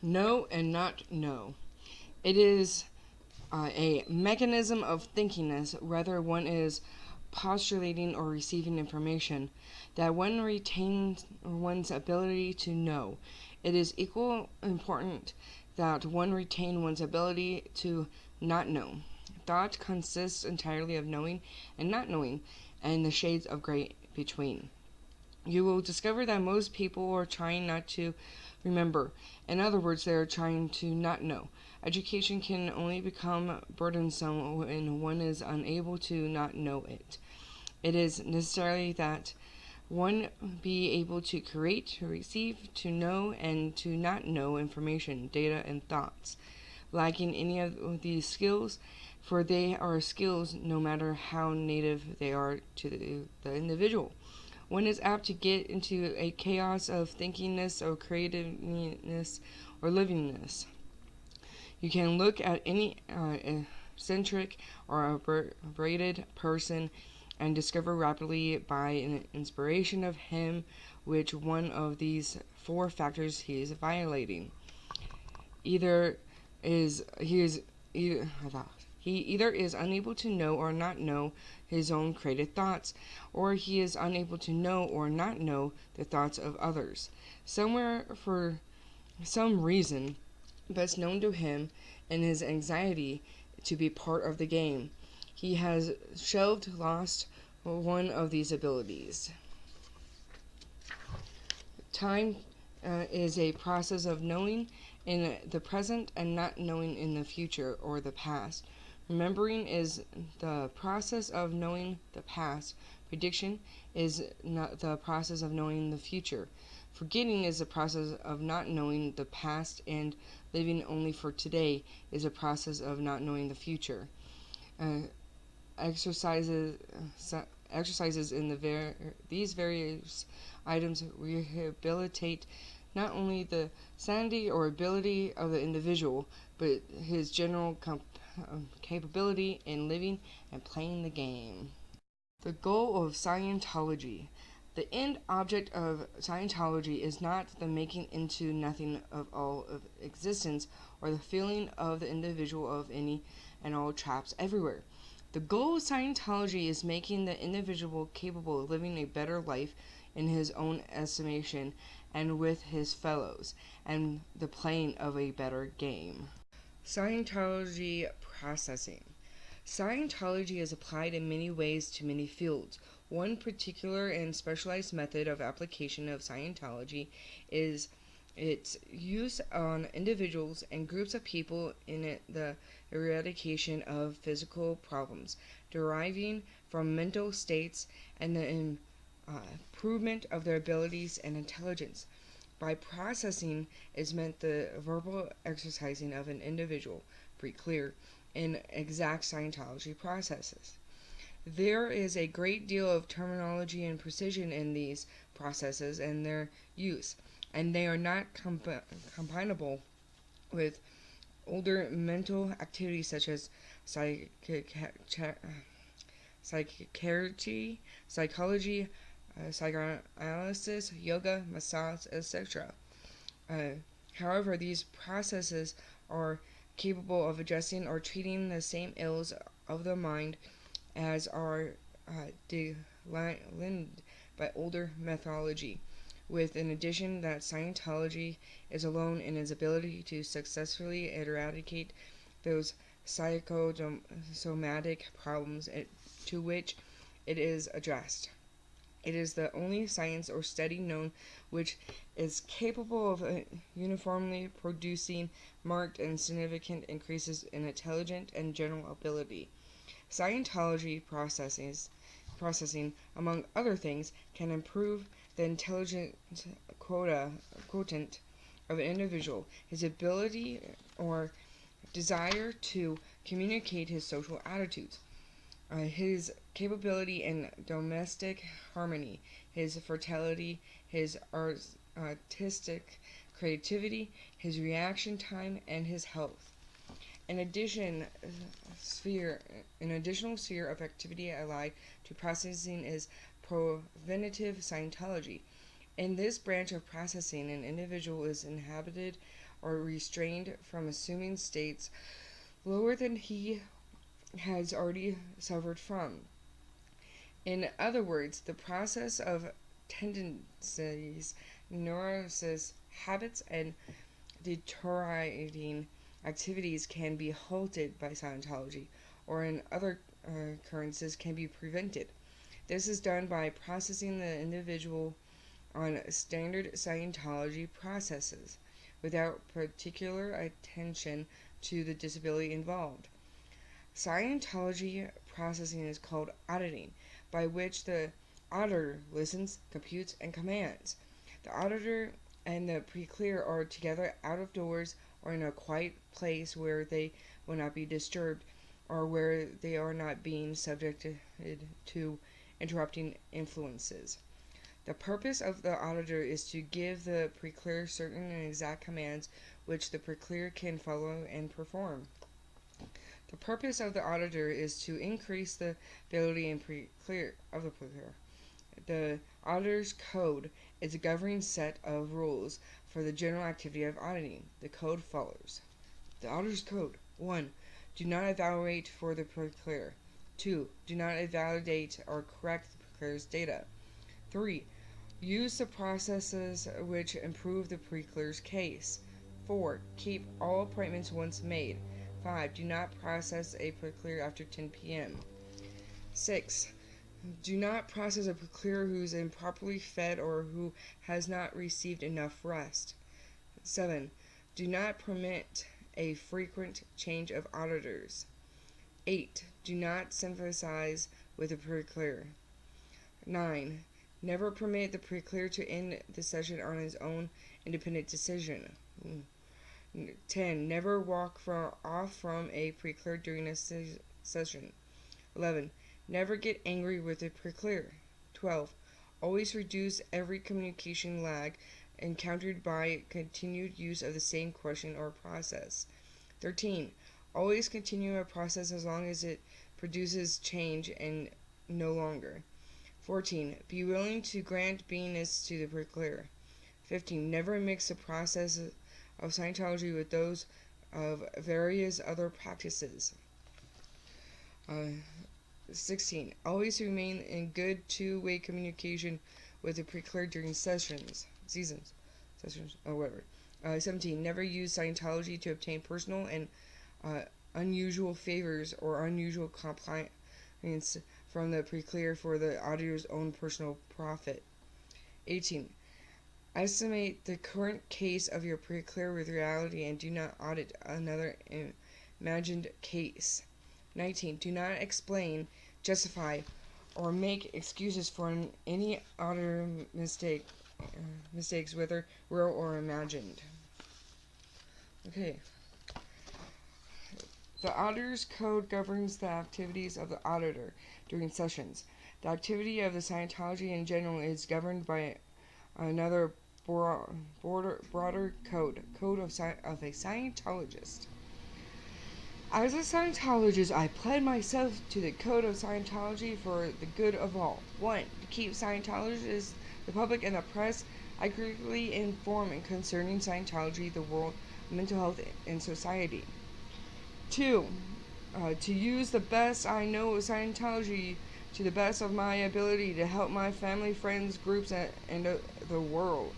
Know and not know. It is a mechanism of thinkingness, whether one is postulating or receiving information, that one retains one's ability to know. It is equal important that one retain one's ability to not know. Thought consists entirely of knowing and not knowing, and the shades of gray between. You will discover that most people are trying not to remember. In other words, they are trying to not know. Education can only become burdensome when one is unable to not know it. It is necessary that one be able to create, to receive, to know, and to not know information, data, and thoughts. Lacking any of these skills, for they are skills no matter how native they are to the individual. One is apt to get into a chaos of thinkingness or creativeness or livingness. You can look at any eccentric or braided person and discover rapidly by an inspiration of him which one of these four factors he is violating. Either is he is either, he either is unable to know or not know his own created thoughts, or he is unable to know or not know the thoughts of others. Somewhere, for some reason best known to him, in his anxiety to be part of the game, he has lost one of these abilities. Time is a process of knowing in the present and not knowing in the future or the past. Remembering is the process of knowing the past. Prediction is not the process of knowing the future. Forgetting is the process of not knowing the past, and living only for today is a process of not knowing the future. Exercises in these various items rehabilitate not only the sanity or ability of the individual, but his general capability in living and playing the game. The goal of Scientology. The end object of Scientology is not the making into nothing of all of existence, or the filling of the individual of any and all traps everywhere. The goal of Scientology is making the individual capable of living a better life in his own estimation and with his fellows, and the playing of a better game. Scientology processing. Scientology is applied in many ways to many fields. One particular and specialized method of application of Scientology is its use on individuals and groups of people in the eradication of physical problems deriving from mental states and the improvement of their abilities and intelligence. By processing is meant the verbal exercising of an individual, pretty clear, in exact Scientology processes. There is a great deal of terminology and precision in these processes and their use, and they are not compatible with older mental activities such as psychiatry, psychology, psychoanalysis, yoga, massage, etc. However, these processes are capable of addressing or treating the same ills of the mind as are delineated by older methodology, with an addition that Scientology is alone in its ability to successfully eradicate those psychosomatic problems to which it is addressed. It is the only science or study known which is capable of uniformly producing marked and significant increases in intelligence and general ability. Scientology processing, among other things, can improve the intelligence quotient of an individual, his ability or desire to communicate his social attitudes, his capability in domestic harmony, his fertility, his artistic creativity, his reaction time, and his health. An additional sphere of activity allied to processing is preventative Scientology. In this branch of processing, an individual is inhibited or restrained from assuming states lower than he has already suffered from. In other words, the process of tendencies, neurosis, habits, and deteriorating activities can be halted by Scientology, or in other occurrences can be prevented. This is done by processing the individual on standard Scientology processes, without particular attention to the disability involved. Scientology processing is called auditing, by which the auditor listens, computes, and commands. The auditor and the pre-clear are together out of doors or in a quiet place where they will not be disturbed or where they are not being subjected to interrupting influences. The purpose of the auditor is to give the pre-clear certain and exact commands which the pre-clear can follow and perform. The purpose of the auditor is to increase the ability and pre-clear of the pre-clear. The auditor's code is a governing set of rules for the general activity of auditing. The code follows. The auditor's code: 1. Do not evaluate for the pre-clear. 2. Do not invalidate or correct the pre-clear's data. 3. Use the processes which improve the pre-clear's case. 4. Keep all appointments once made. 5. Do not process a pre-clear after 10 p.m. 6. Do not process a pre-clear who is improperly fed or who has not received enough rest. 7. Do not permit a frequent change of auditors. 8. Do not sympathize with the pre-clear. 9. Never permit the pre-clear to end the session on his own independent decision. 10. Never walk off from a pre-clear during a session. 11. Never get angry with a pre-clear. 12. Always reduce every communication lag encountered by continued use of the same question or process. 13. Always continue a process as long as it produces change and no longer. 14. Be willing to grant beingness to the pre-clear. 15. Never mix the process of Scientology with those of various other practices. 16. Always remain in good two-way communication with the pre-clear during sessions, or whatever. 17. Never use Scientology to obtain personal and unusual favors or unusual compliance from the pre-clear for the auditor's own personal profit. 18. Estimate the current case of your pre-clear with reality and do not audit another imagined case. 19. Do not explain, justify, or make excuses for any auditor mistakes, whether real or imagined. Okay. The auditor's code governs the activities of the auditor during sessions. The activity of the Scientology in general is governed by another broader code of a Scientologist. As a Scientologist, I pledge myself to the code of Scientology for the good of all. 1. To keep Scientologists, the public, and the press accurately informed concerning Scientology, the world, mental health, and society. 2. To use the best I know of Scientology to the best of my ability to help my family, friends, groups, and the world.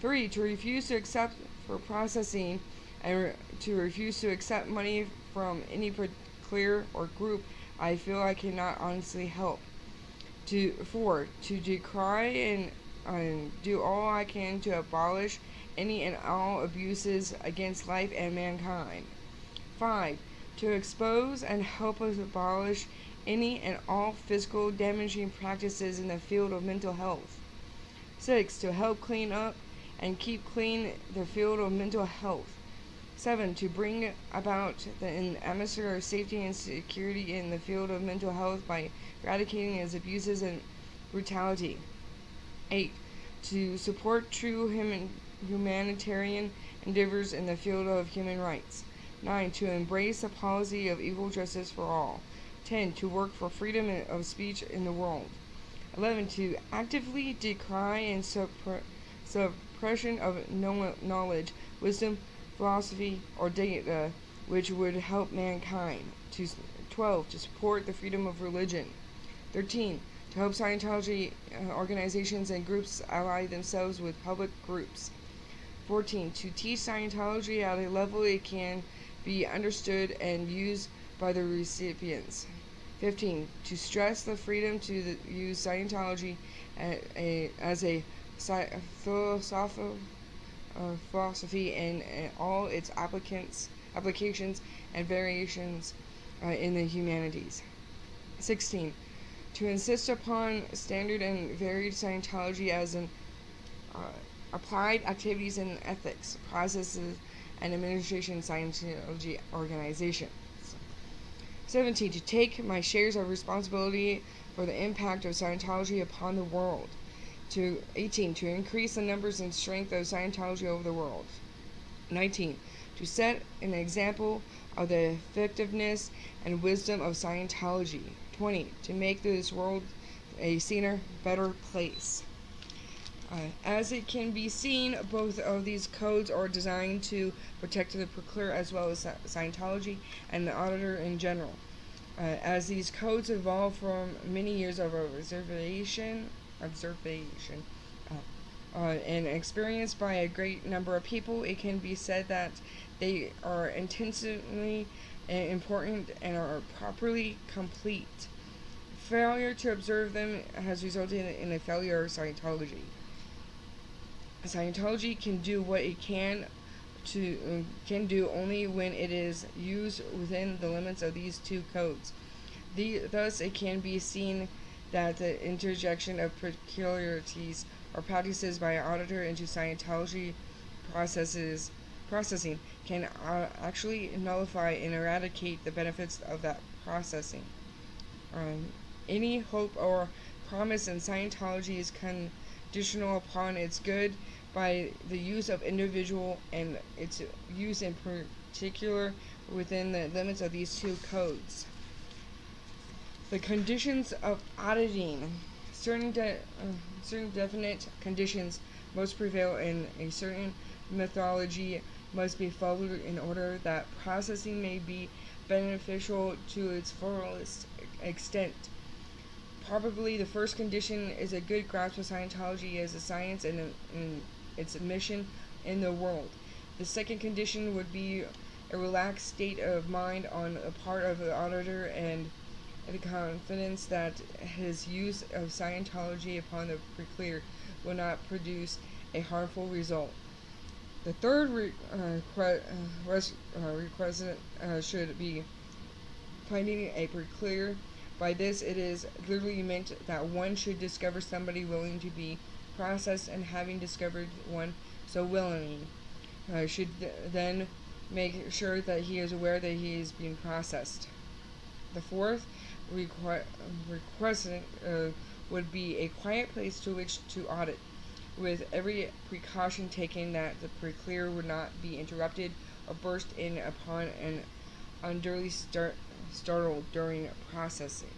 3. To refuse to accept for processing and to refuse to accept money from any clear or group I feel I cannot honestly help. 4. To decry and do all I can to abolish any and all abuses against life and mankind. 5. To expose and help us abolish any and all physical damaging practices in the field of mental health. 6. To help clean up and keep clean the field of mental health. 7. To bring about an atmosphere of safety and security in the field of mental health by eradicating its abuses and brutality. 8. To support true humanitarian endeavors in the field of human rights. 9. To embrace the policy of equal justice for all. 10. To work for freedom of speech in the world. 11. To actively decry and suppression of knowledge, wisdom, philosophy, or data which would help mankind. 12. To support the freedom of religion. 13. To help Scientology organizations and groups ally themselves with public groups. 14. To teach Scientology at a level it can be understood and used by the recipients. 15. To stress the freedom to use Scientology as a philosophy in all its applications and variations in the humanities. 16. To insist upon standard and varied Scientology as an applied activities in ethics, processes, and administration Scientology organizations. 17. To take my shares of responsibility for the impact of Scientology upon the world. 18. To increase the numbers and strength of Scientology over the world. 19. To set an example of the effectiveness and wisdom of Scientology. 20. To make this world a saner, better place. As it can be seen, both of these codes are designed to protect the proclear as well as Scientology and the auditor in general. As these codes evolve from many years of observation and experience by a great number of people, it can be said that they are intensely important and are properly complete. Failure to observe them has resulted in a failure of Scientology. Scientology can do what it can do only when it is used within the limits of these two codes. Thus, it can be seen that the interjection of peculiarities or practices by an auditor into Scientology processing can actually nullify and eradicate the benefits of that processing. Any hope or promise in Scientology is conditional upon its good by the use of individual and its use in particular within the limits of these two codes. The conditions of auditing. Certain definite conditions must prevail and a certain methodology must be followed in order that processing may be beneficial to its fullest extent. Probably the first condition is a good grasp of Scientology as a science and its mission in the world. The second condition would be a relaxed state of mind on the part of the auditor and the confidence that his use of Scientology upon the proclear will not produce a harmful result. The third requisite should be finding a proclear. By this, it is literally meant that one should discover somebody willing to be processed, and having discovered one so willing, should then make sure that he is aware that he is being processed. The fourth requisite would be a quiet place to which to audit, with every precaution taken that the proclear would not be interrupted or burst in upon and unduly startled during processing.